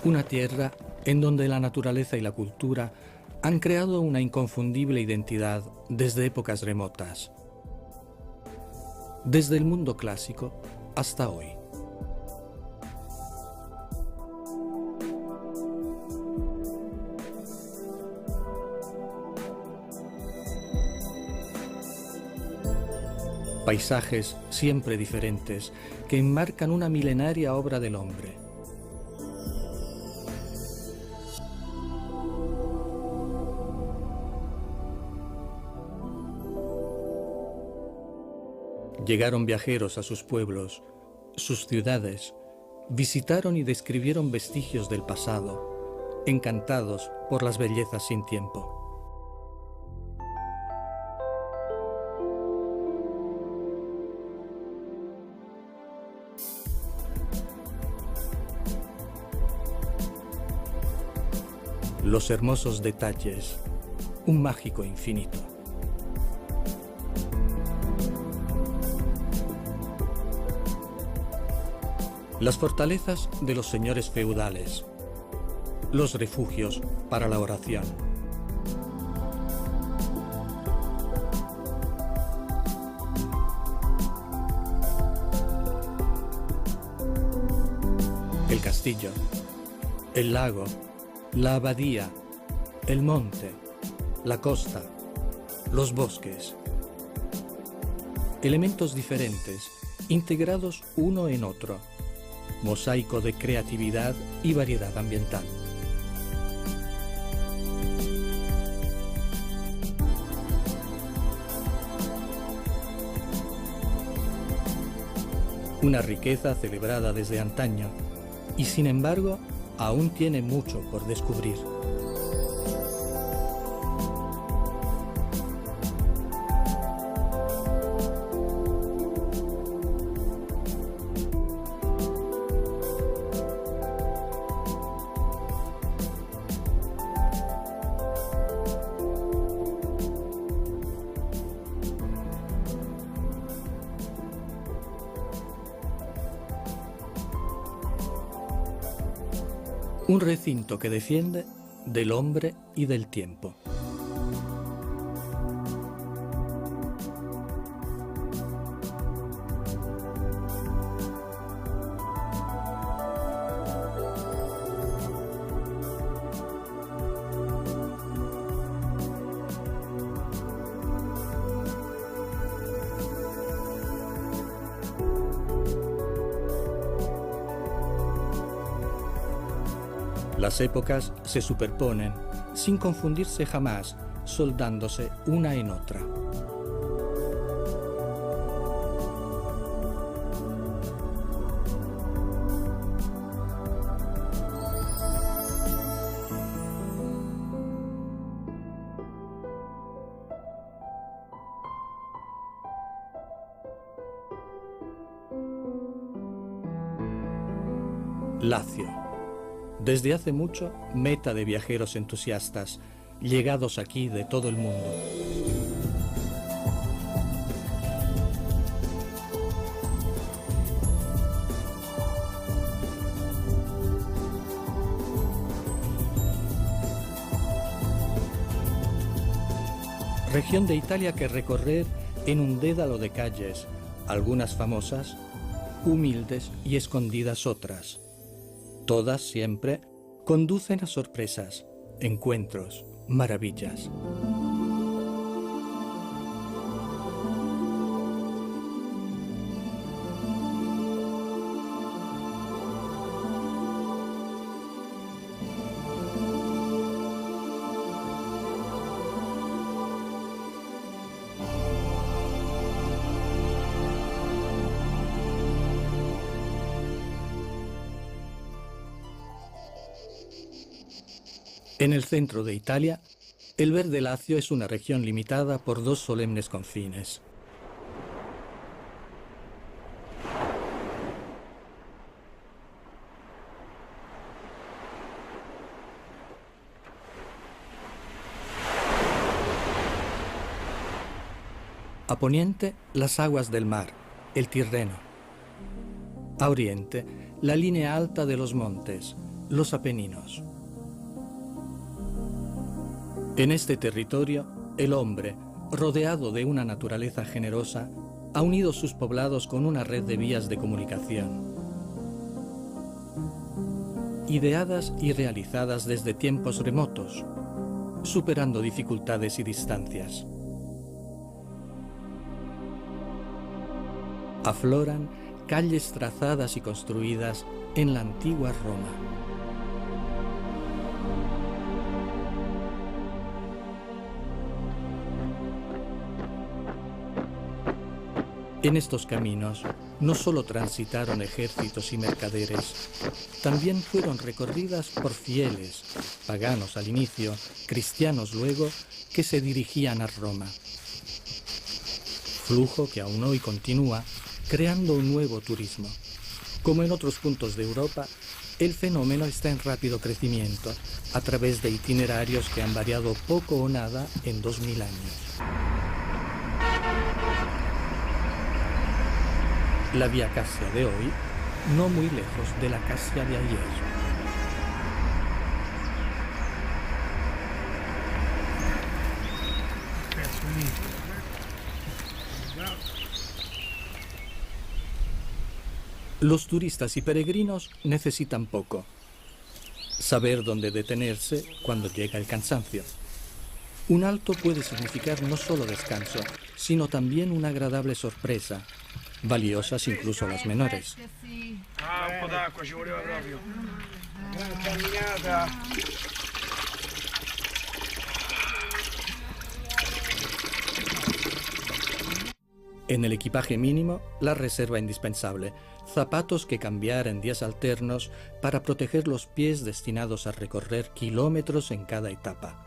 Una tierra en donde la naturaleza y la cultura han creado una inconfundible identidad desde épocas remotas, desde el mundo clásico hasta hoy. Paisajes siempre diferentes que enmarcan una milenaria obra del hombre. Llegaron viajeros a sus pueblos, sus ciudades, visitaron y describieron vestigios del pasado, encantados por las bellezas sin tiempo. Los hermosos detalles, un mágico infinito. Las fortalezas de los señores feudales, los refugios para la oración. El castillo, el lago, la abadía, el monte, la costa, los bosques. Elementos diferentes, integrados uno en otro. Mosaico de creatividad y variedad ambiental. Una riqueza celebrada desde antaño y sin embargo aún tiene mucho por descubrir. Un recinto que defiende del hombre y del tiempo. Las épocas se superponen, sin confundirse jamás, soldándose una en otra. Lacio. Desde hace mucho, meta de viajeros entusiastas, llegados aquí de todo el mundo. Región de Italia que recorrer en un dédalo de calles, algunas famosas, humildes y escondidas otras. Todas siempre conducen a sorpresas, encuentros, maravillas. En el centro de Italia, el Verde Lacio es una región limitada por dos solemnes confines. A poniente, las aguas del mar, el Tirreno. A oriente, la línea alta de los montes, los Apeninos. En este territorio, el hombre, rodeado de una naturaleza generosa, ha unido sus poblados con una red de vías de comunicación, ideadas y realizadas desde tiempos remotos, superando dificultades y distancias. Afloran calles trazadas y construidas en la antigua Roma. En estos caminos no solo transitaron ejércitos y mercaderes, también fueron recorridas por fieles, paganos al inicio, cristianos luego, que se dirigían a Roma. Flujo que aún hoy continúa, creando un nuevo turismo. Como en otros puntos de Europa, el fenómeno está en rápido crecimiento, a través de itinerarios que han variado poco o nada en 2000 años. La Vía Cassia de hoy, no muy lejos de la Cassia de ayer. Los turistas y peregrinos necesitan poco. Saber dónde detenerse cuando llega el cansancio. Un alto puede significar no solo descanso, sino también una agradable sorpresa, valiosas incluso las menores. En el equipaje mínimo, la reserva indispensable, zapatos que cambiar en días alternos para proteger los pies destinados a recorrer kilómetros en cada etapa.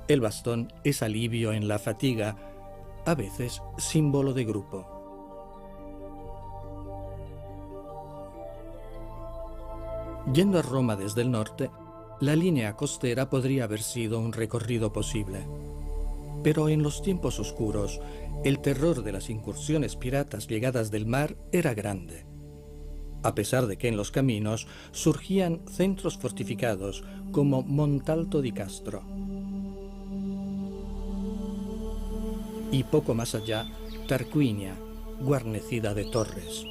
El bastón es alivio en la fatiga, a veces símbolo de grupo. Yendo a Roma desde el norte, la línea costera podría haber sido un recorrido posible. Pero en los tiempos oscuros, el terror de las incursiones piratas llegadas del mar era grande. A pesar de que en los caminos surgían centros fortificados como Montalto di Castro. Y poco más allá, Tarquinia, guarnecida de torres.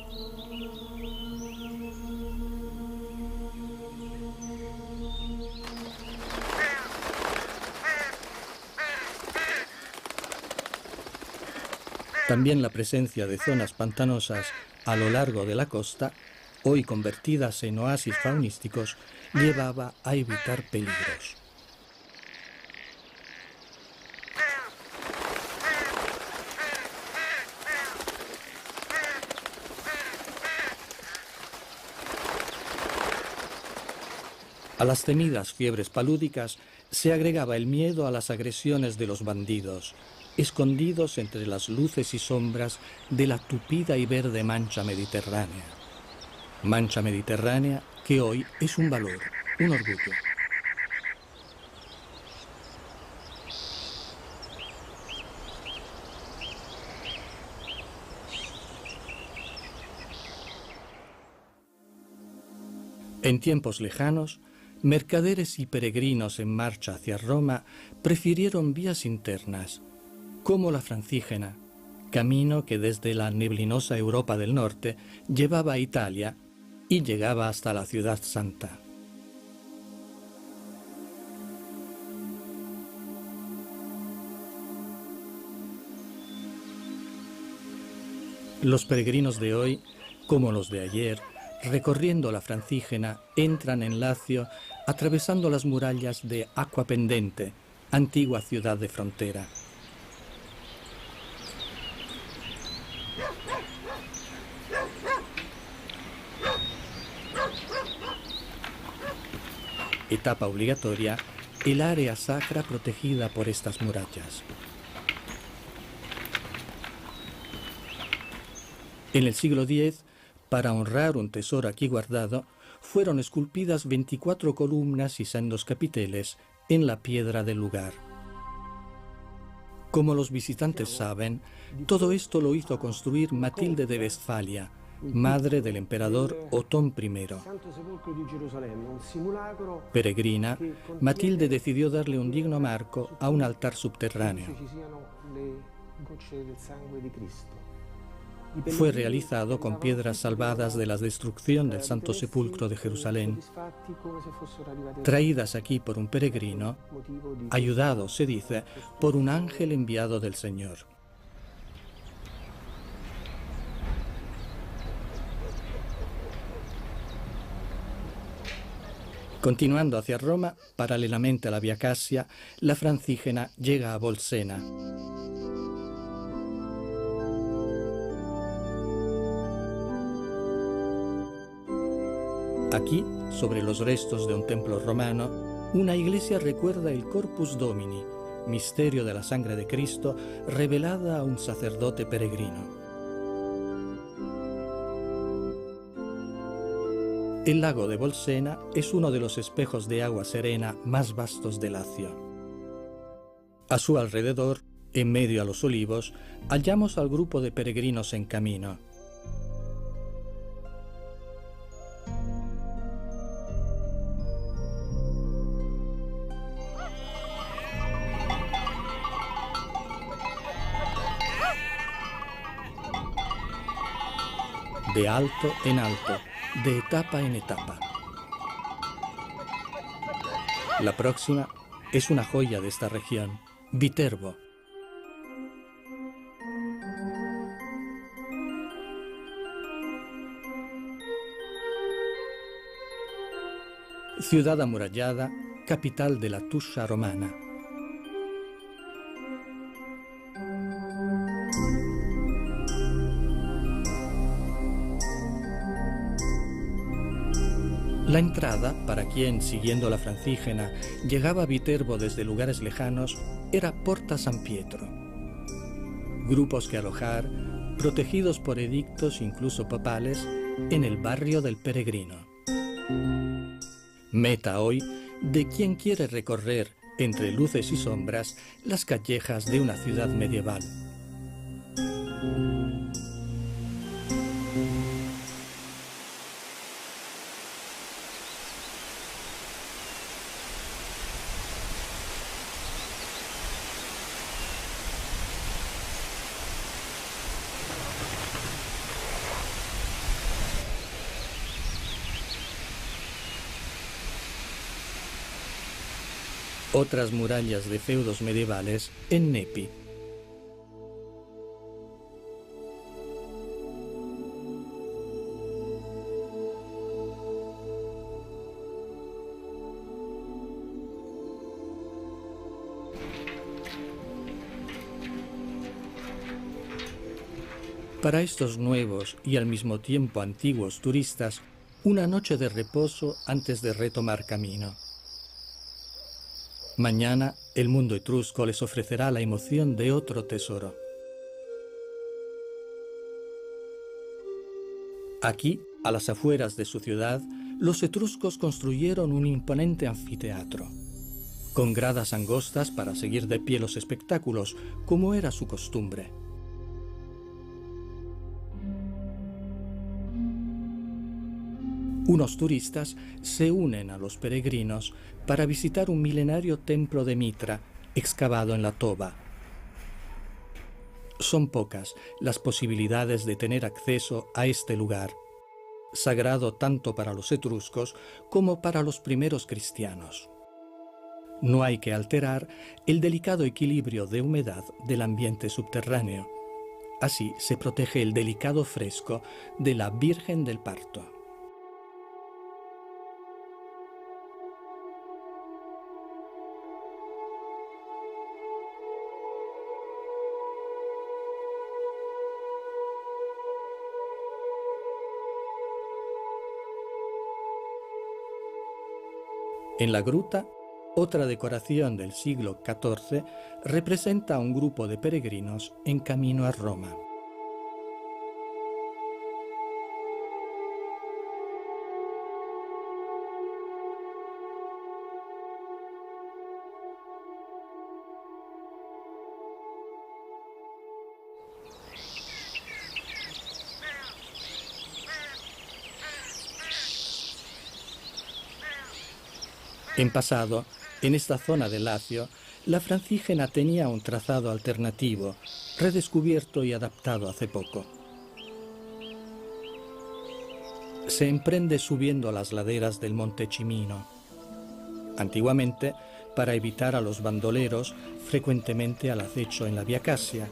También la presencia de zonas pantanosas a lo largo de la costa, hoy convertidas en oasis faunísticos, llevaba a evitar peligros. A las temidas fiebres palúdicas se agregaba el miedo a las agresiones de los bandidos, escondidos entre las luces y sombras de la tupida y verde mancha mediterránea. Mancha mediterránea que hoy es un valor, un orgullo. En tiempos lejanos, mercaderes y peregrinos en marcha hacia Roma prefirieron vías internas, como la Francígena, camino que desde la neblinosa Europa del Norte llevaba a Italia y llegaba hasta la Ciudad Santa. Los peregrinos de hoy, como los de ayer, recorriendo la Francígena, entran en Lacio atravesando las murallas de Acquapendente, antigua ciudad de frontera. Etapa obligatoria, el área sacra protegida por estas murallas. En el siglo X, para honrar un tesoro aquí guardado, fueron esculpidas 24 columnas y sendos capiteles en la piedra del lugar. Como los visitantes saben, todo esto lo hizo construir Matilde de Westfalia, madre del emperador Otón I. Peregrina, Matilde decidió darle un digno marco a un altar subterráneo. Fue realizado con piedras salvadas de la destrucción del Santo Sepulcro de Jerusalén, traídas aquí por un peregrino, ayudado, se dice, por un ángel enviado del Señor. Continuando hacia Roma, paralelamente a la Via Cassia, la Francígena llega a Bolsena. Aquí, sobre los restos de un templo romano, una iglesia recuerda el Corpus Domini, misterio de la sangre de Cristo revelada a un sacerdote peregrino. El lago de Bolsena es uno de los espejos de agua serena más vastos de Lacio. A su alrededor, en medio a los olivos, hallamos al grupo de peregrinos en camino. De alto en alto, de etapa en etapa. La próxima es una joya de esta región, Viterbo. Ciudad amurallada, capital de la Tuscia romana. La entrada, para quien, siguiendo la Francígena, llegaba a Viterbo desde lugares lejanos, era Porta San Pietro. Grupos que alojar, protegidos por edictos incluso papales, en el barrio del peregrino. Meta hoy de quien quiere recorrer, entre luces y sombras, las callejas de una ciudad medieval. Otras murallas de feudos medievales en Nepi. Para estos nuevos y al mismo tiempo antiguos turistas, una noche de reposo antes de retomar camino. Mañana, el mundo etrusco les ofrecerá la emoción de otro tesoro. Aquí, a las afueras de su ciudad, los etruscos construyeron un imponente anfiteatro, con gradas angostas para seguir de pie los espectáculos, como era su costumbre. Unos turistas se unen a los peregrinos para visitar un milenario templo de Mitra, excavado en la Toba. Son pocas las posibilidades de tener acceso a este lugar, sagrado tanto para los etruscos como para los primeros cristianos. No hay que alterar el delicado equilibrio de humedad del ambiente subterráneo. Así se protege el delicado fresco de la Virgen del Parto. En la gruta, otra decoración del siglo XIV representa a un grupo de peregrinos en camino a Roma. En pasado, en esta zona del Lacio, la Francígena tenía un trazado alternativo, redescubierto y adaptado hace poco. Se emprende subiendo las laderas del Monte Cimino. Antiguamente, para evitar a los bandoleros, frecuentemente al acecho en la Vía Cassia.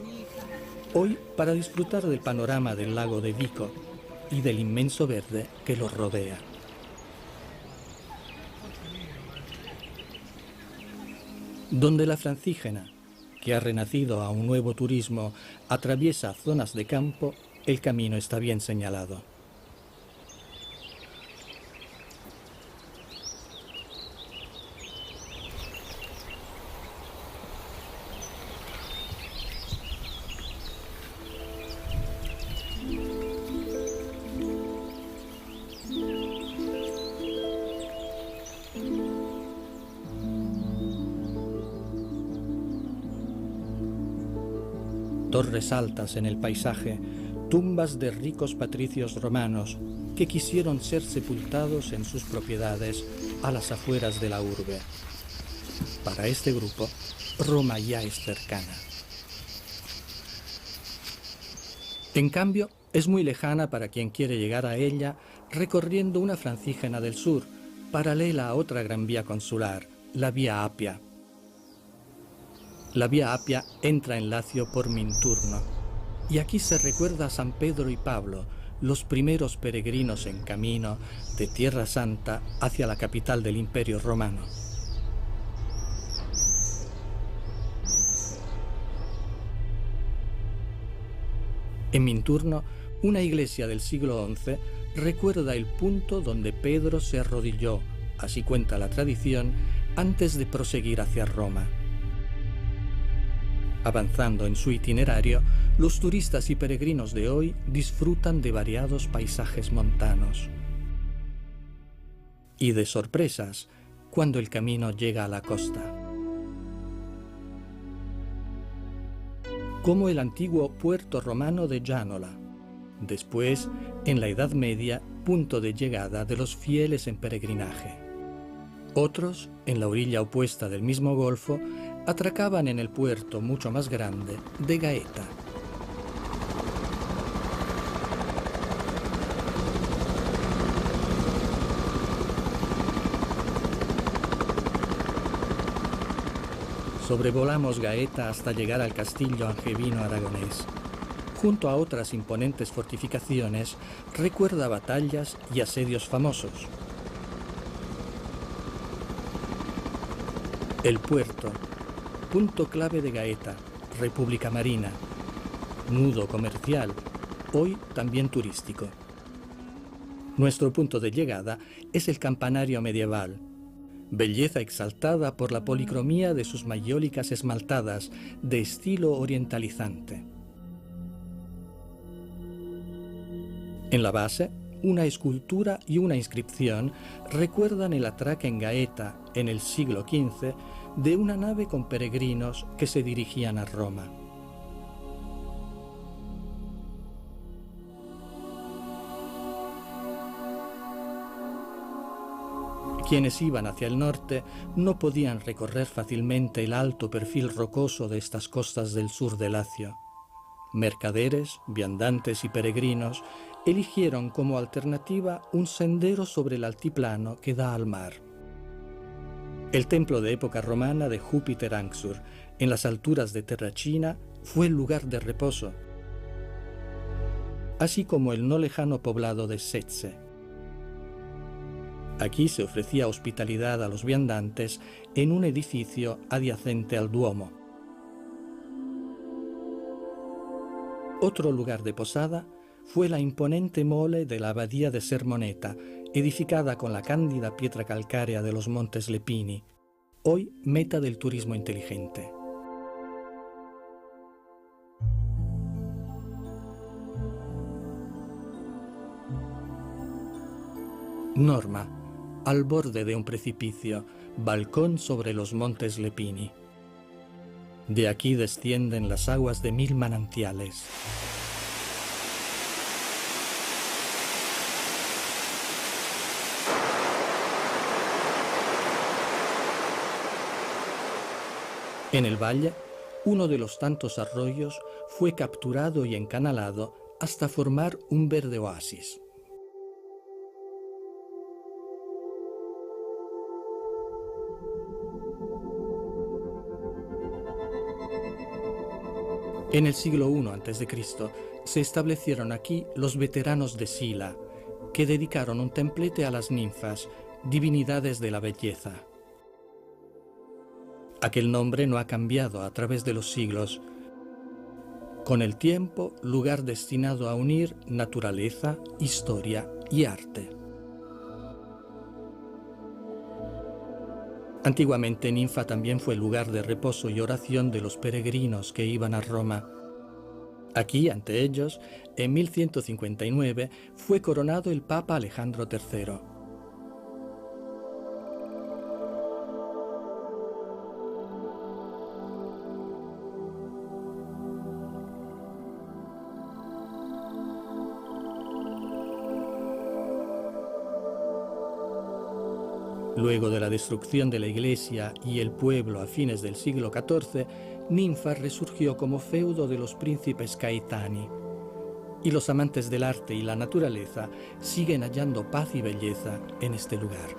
Hoy, para disfrutar del panorama del lago de Vico y del inmenso verde que los rodea. Donde la Francígena, que ha renacido a un nuevo turismo, atraviesa zonas de campo, el camino está bien señalado. Torres altas en el paisaje, tumbas de ricos patricios romanos que quisieron ser sepultados en sus propiedades a las afueras de la urbe. Para este grupo, Roma ya es cercana. En cambio, es muy lejana para quien quiere llegar a ella recorriendo una Francígena del sur, paralela a otra gran vía consular, la Vía Appia. La Vía Appia entra en Lacio por Minturno, y aquí se recuerda a San Pedro y Pablo, los primeros peregrinos en camino de Tierra Santa hacia la capital del Imperio Romano. En Minturno, una iglesia del siglo XI recuerda el punto donde Pedro se arrodilló, así cuenta la tradición, antes de proseguir hacia Roma. Avanzando en su itinerario, los turistas y peregrinos de hoy disfrutan de variados paisajes montanos. Y de sorpresas cuando el camino llega a la costa. Como el antiguo puerto romano de Gianola, después, en la Edad Media, punto de llegada de los fieles en peregrinaje. Otros, en la orilla opuesta del mismo golfo, atracaban en el puerto mucho más grande de Gaeta. Sobrevolamos Gaeta hasta llegar al castillo angevino aragonés. Junto a otras imponentes fortificaciones, recuerda batallas y asedios famosos. El puerto, punto clave de Gaeta, República Marina, nudo comercial, hoy también turístico. Nuestro punto de llegada es el campanario medieval, belleza exaltada por la policromía de sus mayólicas esmaltadas de estilo orientalizante. En la base, una escultura y una inscripción recuerdan el atraque en Gaeta, en el siglo XV, de una nave con peregrinos que se dirigían a Roma. Quienes iban hacia el norte no podían recorrer fácilmente el alto perfil rocoso de estas costas del sur de Lacio. Mercaderes, viandantes y peregrinos eligieron como alternativa un sendero sobre el altiplano que da al mar. El templo de época romana de Júpiter Anxur, en las alturas de Terracina, fue el lugar de reposo, así como el no lejano poblado de Setze. Aquí se ofrecía hospitalidad a los viandantes en un edificio adyacente al Duomo. Otro lugar de posada fue la imponente mole de la abadía de Sermoneta, edificada con la cándida piedra calcárea de los Montes Lepini, hoy meta del turismo inteligente. Norma, al borde de un precipicio, balcón sobre los Montes Lepini. De aquí descienden las aguas de 1000 manantiales. En el valle, uno de los tantos arroyos fue capturado y encanalado hasta formar un verde oasis. En el siglo I a.C. se establecieron aquí los veteranos de Sila, que dedicaron un templete a las ninfas, divinidades de la belleza. Aquel nombre no ha cambiado a través de los siglos. Con el tiempo, lugar destinado a unir naturaleza, historia y arte. Antiguamente Ninfa también fue lugar de reposo y oración de los peregrinos que iban a Roma. Aquí, ante ellos, en 1159, fue coronado el Papa Alejandro III. Luego de la destrucción de la iglesia y el pueblo a fines del siglo XIV, Ninfa resurgió como feudo de los príncipes Caetani, y los amantes del arte y la naturaleza siguen hallando paz y belleza en este lugar.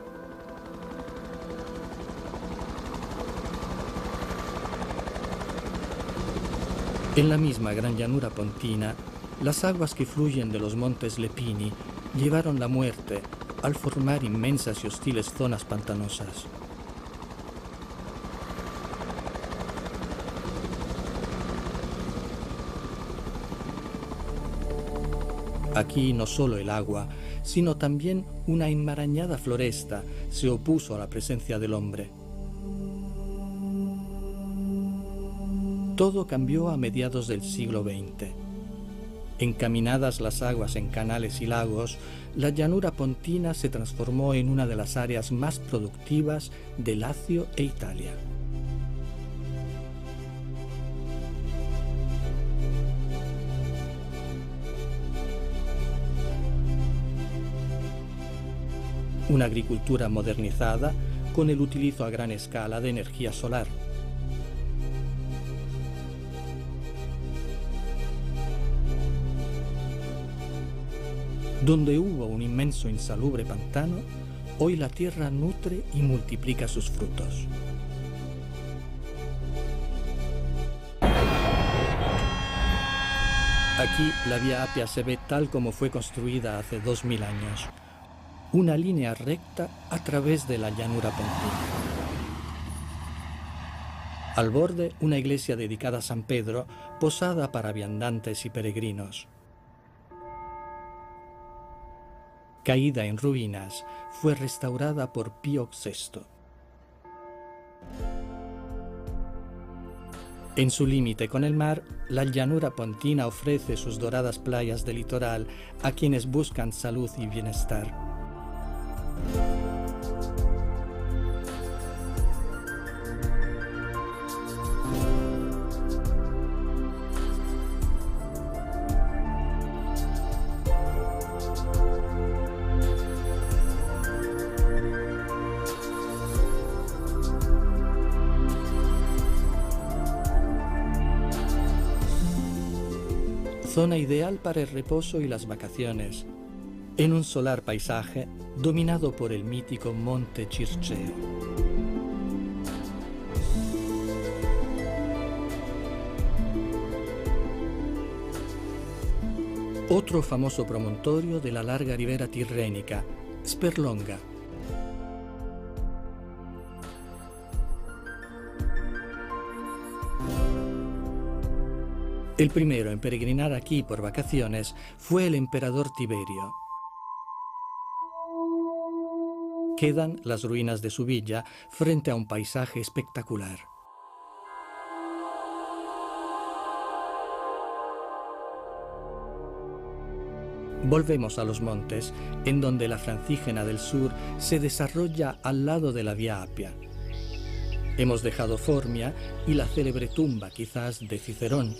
En la misma gran llanura pontina, las aguas que fluyen de los montes Lepini llevaron la muerte al formar inmensas y hostiles zonas pantanosas. Aquí no solo el agua, sino también una enmarañada floresta se opuso a la presencia del hombre. Todo cambió a mediados del siglo XX. Encaminadas las aguas en canales y lagos, la llanura pontina se transformó en una de las áreas más productivas de Lacio e Italia. Una agricultura modernizada con el utilizo a gran escala de energía solar. Donde hubo un inmenso insalubre pantano, hoy la tierra nutre y multiplica sus frutos. Aquí la Vía Apia se ve tal como fue construida hace 2000 años. Una línea recta a través de la llanura pontina. Al borde, una iglesia dedicada a San Pedro, posada para viandantes y peregrinos. Caída en ruinas, fue restaurada por Pío VI. En su límite con el mar, la llanura pontina ofrece sus doradas playas de litoral a quienes buscan salud y bienestar. Zona ideal para el reposo y las vacaciones, en un solar paisaje dominado por el mítico Monte Circeo. Otro famoso promontorio de la larga ribera tirrenica, Sperlonga. El primero en peregrinar aquí por vacaciones fue el emperador Tiberio. Quedan las ruinas de su villa frente a un paisaje espectacular. Volvemos a los montes, en donde la Francígena del Sur se desarrolla al lado de la Vía Apia. Hemos dejado Formia y la célebre tumba, quizás, de Cicerón.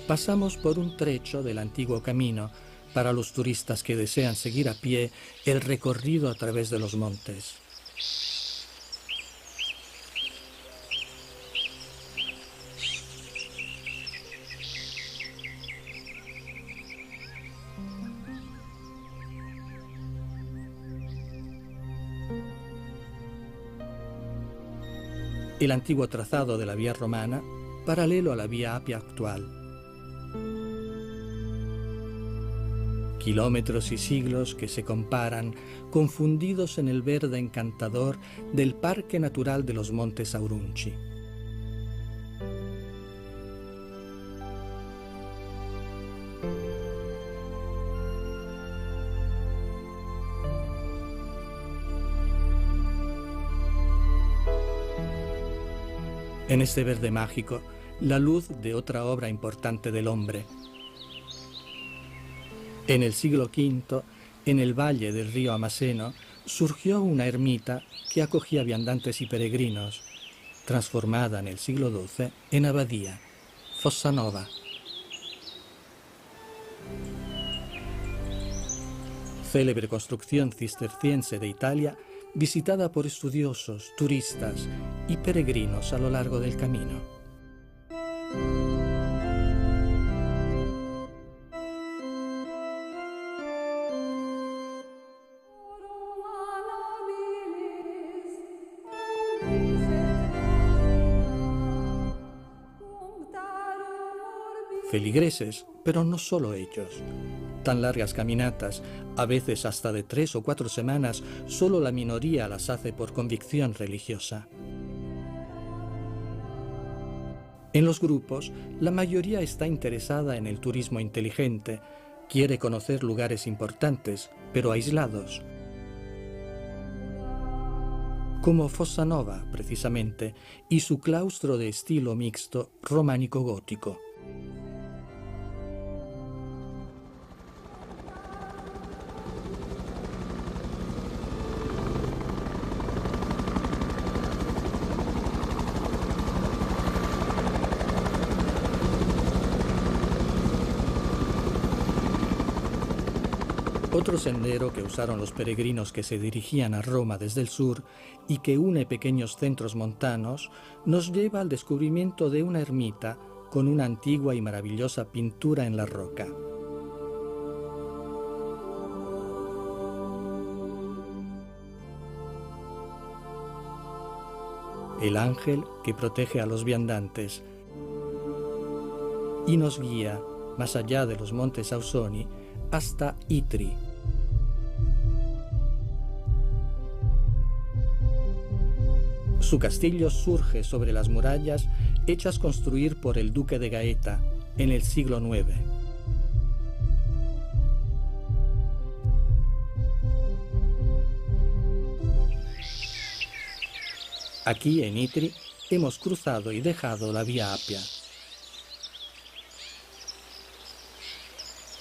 Pasamos por un trecho del antiguo camino para los turistas que desean seguir a pie el recorrido a través de los montes. el antiguo trazado de la vía romana, paralelo a la vía Apia actual. Kilómetros y siglos que se comparan, confundidos en el verde encantador del Parque Natural de los Montes Aurunci. En este verde mágico, la luz de otra obra importante del hombre. En el siglo V, en el valle del río Amaseno, surgió una ermita que acogía viandantes y peregrinos, transformada en el siglo XII en abadía, Fossanova. Célebre construcción cisterciense de Italia, visitada por estudiosos, turistas y peregrinos a lo largo del camino. Feligreses, pero no solo ellos. Tan largas caminatas, a veces hasta de 3 o 4 semanas, solo la minoría las hace por convicción religiosa. En los grupos, la mayoría está interesada en el turismo inteligente, quiere conocer lugares importantes, pero aislados. Como Fossanova, precisamente, y su claustro de estilo mixto románico-gótico. Otro sendero que usaron los peregrinos que se dirigían a Roma desde el sur y que une pequeños centros montanos, nos lleva al descubrimiento de una ermita con una antigua y maravillosa pintura en la roca. El ángel que protege a los viandantes y nos guía, más allá de los montes Ausoni, hasta Itri. Su castillo surge sobre las murallas hechas construir por el duque de Gaeta en el siglo IX. Aquí en Itri hemos cruzado y dejado la vía Apia.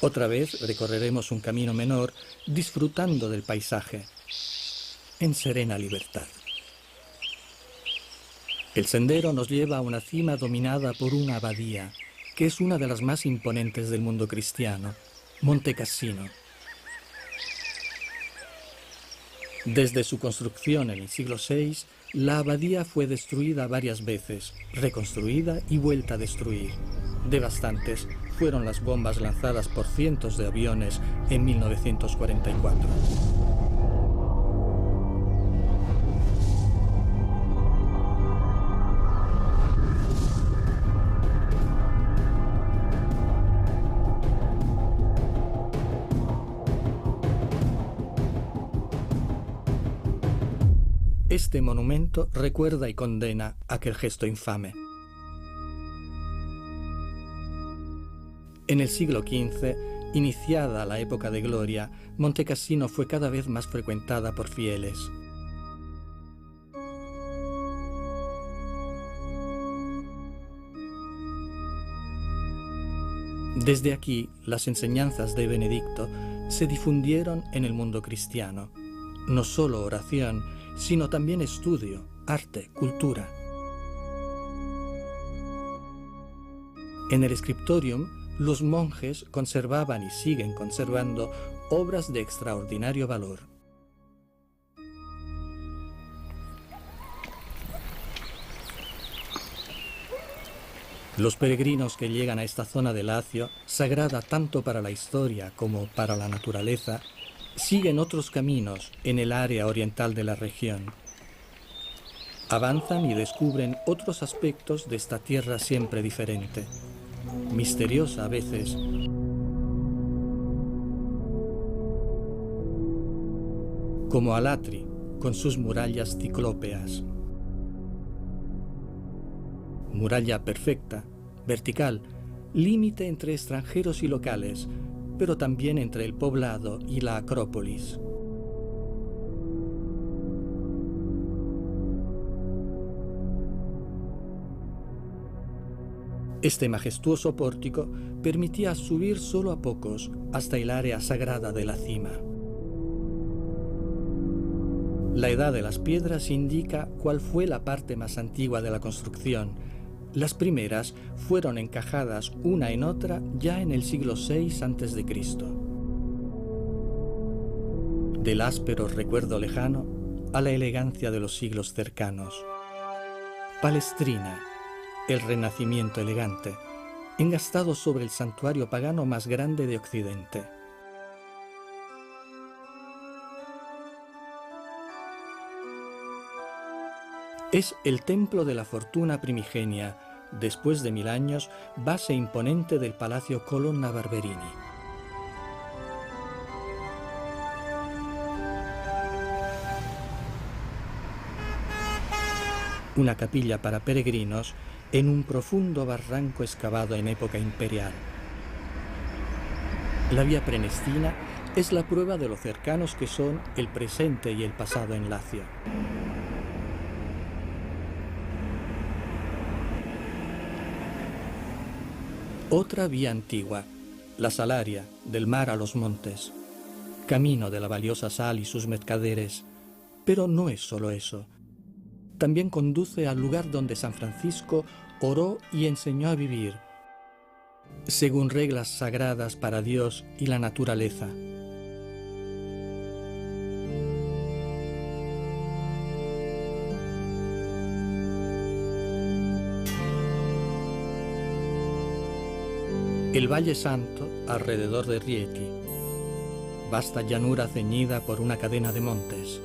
Otra vez recorreremos un camino menor, disfrutando del paisaje, en serena libertad. El sendero nos lleva a una cima dominada por una abadía, que es una de las más imponentes del mundo cristiano, Monte Cassino. Desde su construcción en el siglo VI, la abadía fue destruida varias veces, reconstruida y vuelta a destruir. Devastantes fueron las bombas lanzadas por cientos de aviones en 1944. Este monumento recuerda y condena aquel gesto infame. En el siglo XV, iniciada la época de gloria, Monte Cassino fue cada vez más frecuentada por fieles. Desde aquí, las enseñanzas de Benedicto se difundieron en el mundo cristiano. No solo oración, sino también estudio, arte, cultura. En el scriptorium, los monjes conservaban y siguen conservando obras de extraordinario valor. Los peregrinos que llegan a esta zona del Lacio, sagrada tanto para la historia como para la naturaleza, siguen otros caminos en el área oriental de la región. Avanzan y descubren otros aspectos de esta tierra siempre diferente, misteriosa a veces, como Alatri, con sus murallas ciclópeas. Muralla perfecta, vertical, límite entre extranjeros y locales, pero también entre el poblado y la Acrópolis. Este majestuoso pórtico permitía subir solo a pocos hasta el área sagrada de la cima. La edad de las piedras indica cuál fue la parte más antigua de la construcción. Las primeras fueron encajadas una en otra ya en el siglo VI a.C. Del áspero recuerdo lejano a la elegancia de los siglos cercanos. Palestrina, el renacimiento elegante, engastado sobre el santuario pagano más grande de Occidente. Es el templo de la fortuna primigenia, después de 1000 años, base imponente del Palacio Colonna Barberini. Una capilla para peregrinos en un profundo barranco excavado en época imperial. La vía Prenestina es la prueba de lo cercanos que son el presente y el pasado en Lacio. Otra vía antigua, la Salaria, del mar a los montes, camino de la valiosa sal y sus mercaderes, pero no es solo eso. También conduce al lugar donde San Francisco oró y enseñó a vivir, según reglas sagradas para Dios y la naturaleza. El Valle Santo, alrededor de Rieti, vasta llanura ceñida por una cadena de montes.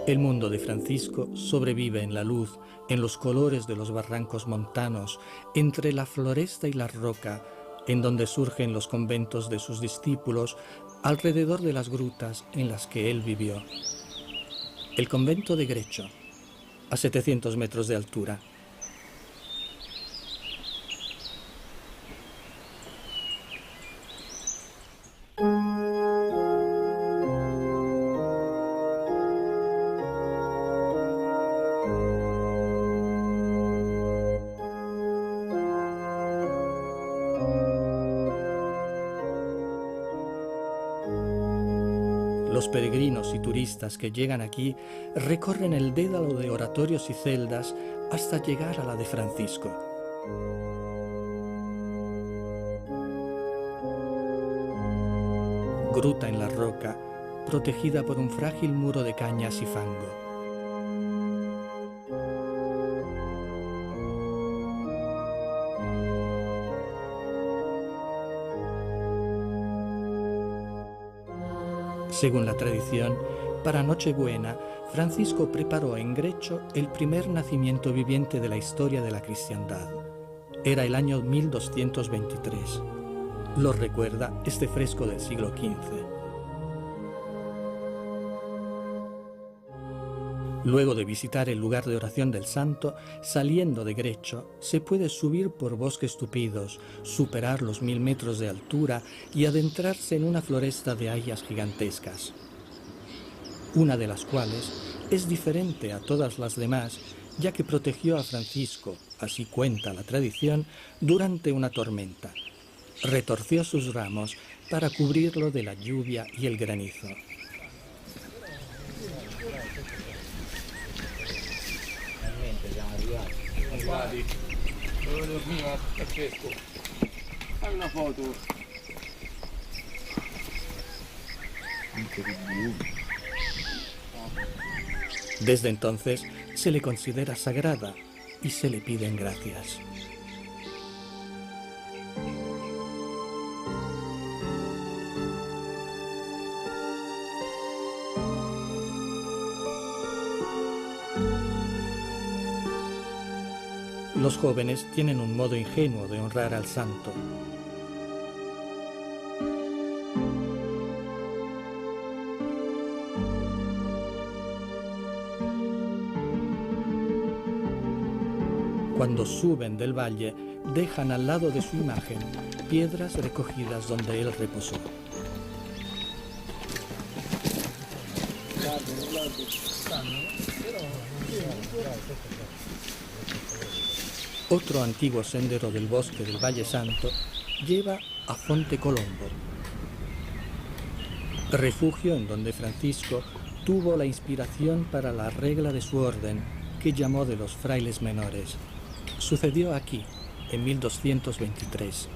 El mundo de Francisco sobrevive en la luz, en los colores de los barrancos montanos, entre la floresta y la roca, en donde surgen los conventos de sus discípulos, alrededor de las grutas en las que él vivió. El convento de Grecho, a 700 metros de altura. Los peregrinos y turistas que llegan aquí recorren el dédalo de oratorios y celdas hasta llegar a la de Francisco. Gruta en la roca, protegida por un frágil muro de cañas y fango. Según la tradición, para Nochebuena, Francisco preparó en Grecho el primer nacimiento viviente de la historia de la cristiandad. Era el año 1223. Lo recuerda este fresco del siglo XV. Luego de visitar el lugar de oración del santo, saliendo de Grecho, se puede subir por bosques tupidos, superar los 1000 metros de altura y adentrarse en una floresta de hayas gigantescas, una de las cuales es diferente a todas las demás, ya que protegió a Francisco, así cuenta la tradición, durante una tormenta. Retorció sus ramos para cubrirlo de la lluvia y el granizo. Fai una foto. Desde entonces se le considera sagrada y se le piden gracias. Los jóvenes tienen un modo ingenuo de honrar al santo. Cuando suben del valle, dejan al lado de su imagen piedras recogidas donde él reposó. Otro antiguo sendero del bosque del Valle Santo lleva a Fonte Colombo, refugio en donde Francisco tuvo la inspiración para la regla de su orden, que llamó de los frailes menores. Sucedió aquí, en 1223.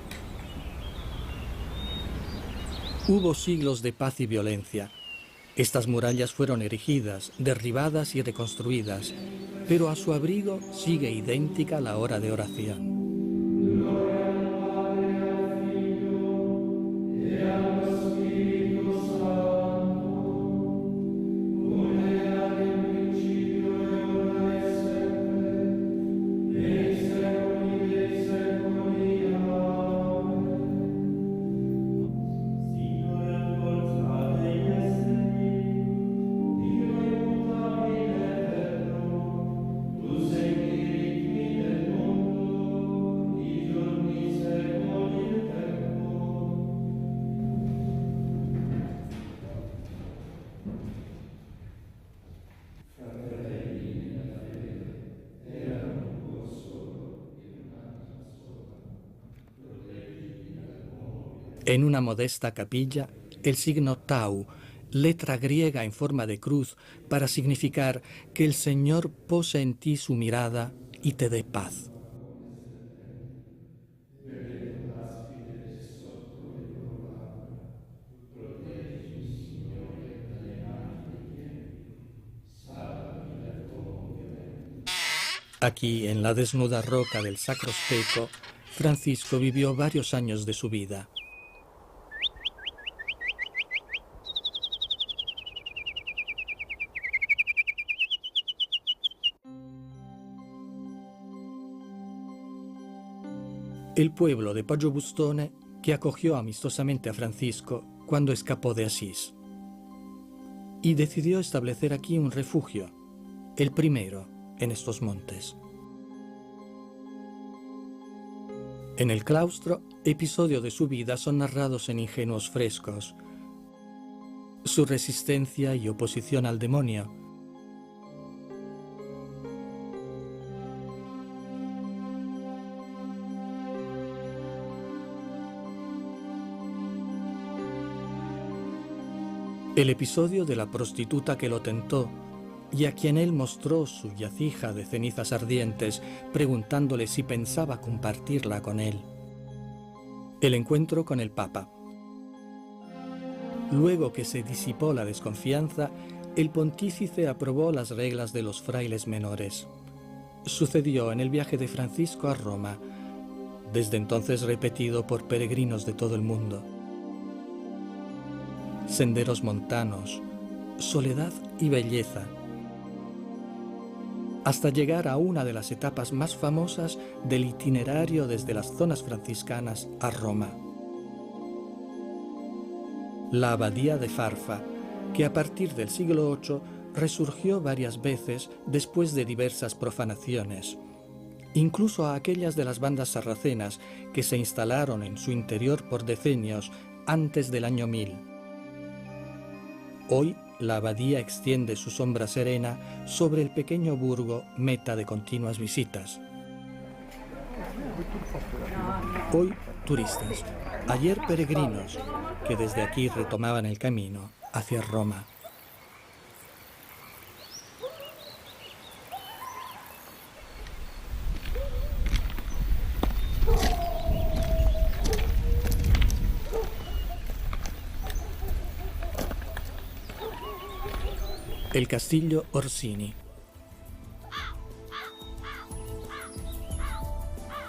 Hubo siglos de paz y violencia. Estas murallas fueron erigidas, derribadas y reconstruidas, pero a su abrigo sigue idéntica la hora de oración. En una modesta capilla, el signo Tau, letra griega en forma de cruz, para significar que el Señor pose en ti su mirada y te dé paz. Aquí, en la desnuda roca del Sacro Speco, Francisco vivió varios años de su vida. El pueblo de Poggio-Bustone, que acogió amistosamente a Francisco cuando escapó de Asís, y decidió establecer aquí un refugio, el primero en estos montes. En el claustro, episodios de su vida son narrados en ingenuos frescos. Su resistencia y oposición al demonio, el episodio de la prostituta que lo tentó y a quien él mostró su yacija de cenizas ardientes, preguntándole si pensaba compartirla con él. El encuentro con el Papa. Luego que se disipó la desconfianza, el pontífice aprobó las reglas de los frailes menores. Sucedió en el viaje de Francisco a Roma, desde entonces repetido por peregrinos de todo el mundo. Senderos montanos, soledad y belleza, hasta llegar a una de las etapas más famosas del itinerario desde las zonas franciscanas a Roma. La abadía de Farfa, que a partir del siglo VIII resurgió varias veces después de diversas profanaciones, incluso a aquellas de las bandas sarracenas que se instalaron en su interior por decenios antes del año 1000. Hoy, la abadía extiende su sombra serena sobre el pequeño burgo, meta de continuas visitas. Hoy, turistas, ayer peregrinos, que desde aquí retomaban el camino hacia Roma. El castillo Orsini.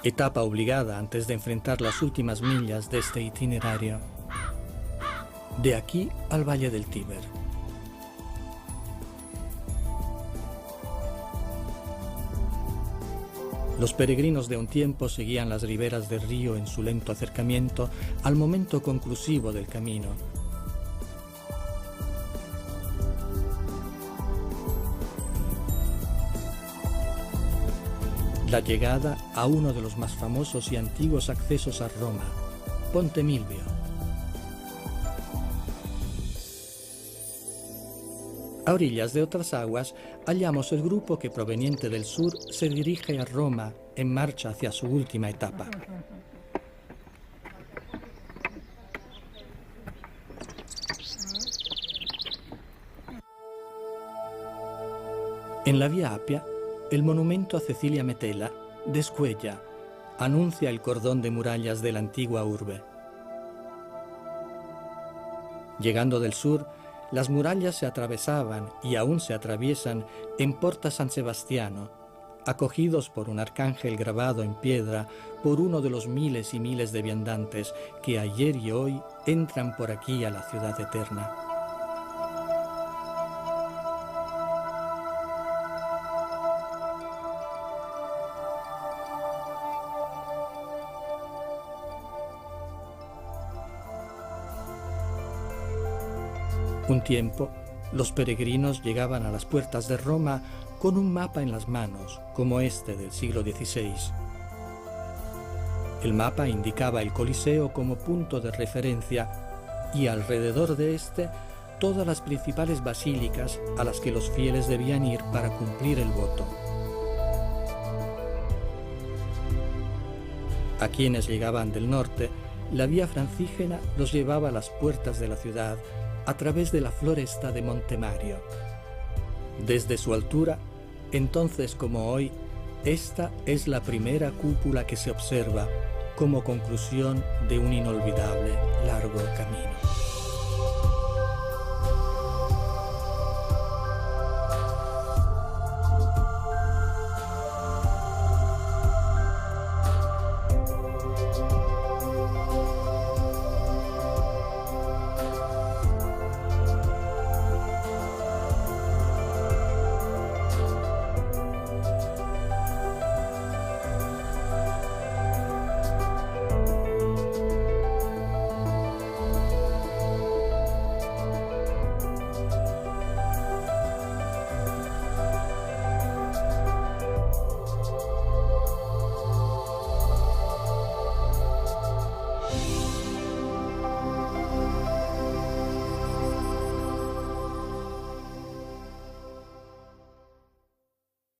Etapa obligada antes de enfrentar las últimas millas de este itinerario. De aquí al Valle del Tíber. Los peregrinos de un tiempo seguían las riberas del río en su lento acercamiento al momento conclusivo del camino. La llegada a uno de los más famosos y antiguos accesos a Roma, Ponte Milvio. A orillas de otras aguas hallamos el grupo que, proveniente del sur, se dirige a Roma en marcha hacia su última etapa. En la Vía Appia, el monumento a Cecilia Metella descuella, anuncia el cordón de murallas de la antigua urbe. Llegando del sur, las murallas se atravesaban y aún se atraviesan en Porta San Sebastiano, acogidos por un arcángel grabado en piedra por uno de los miles y miles de viandantes que ayer y hoy entran por aquí a la ciudad eterna. Un tiempo, los peregrinos llegaban a las puertas de Roma con un mapa en las manos, como este del siglo XVI. El mapa indicaba el Coliseo como punto de referencia y alrededor de este todas las principales basílicas a las que los fieles debían ir para cumplir el voto. A quienes llegaban del norte, la vía francígena los llevaba a las puertas de la ciudad a través de la floresta de Monte Mario. Desde su altura, entonces como hoy, esta es la primera cúpula que se observa como conclusión de un inolvidable largo camino.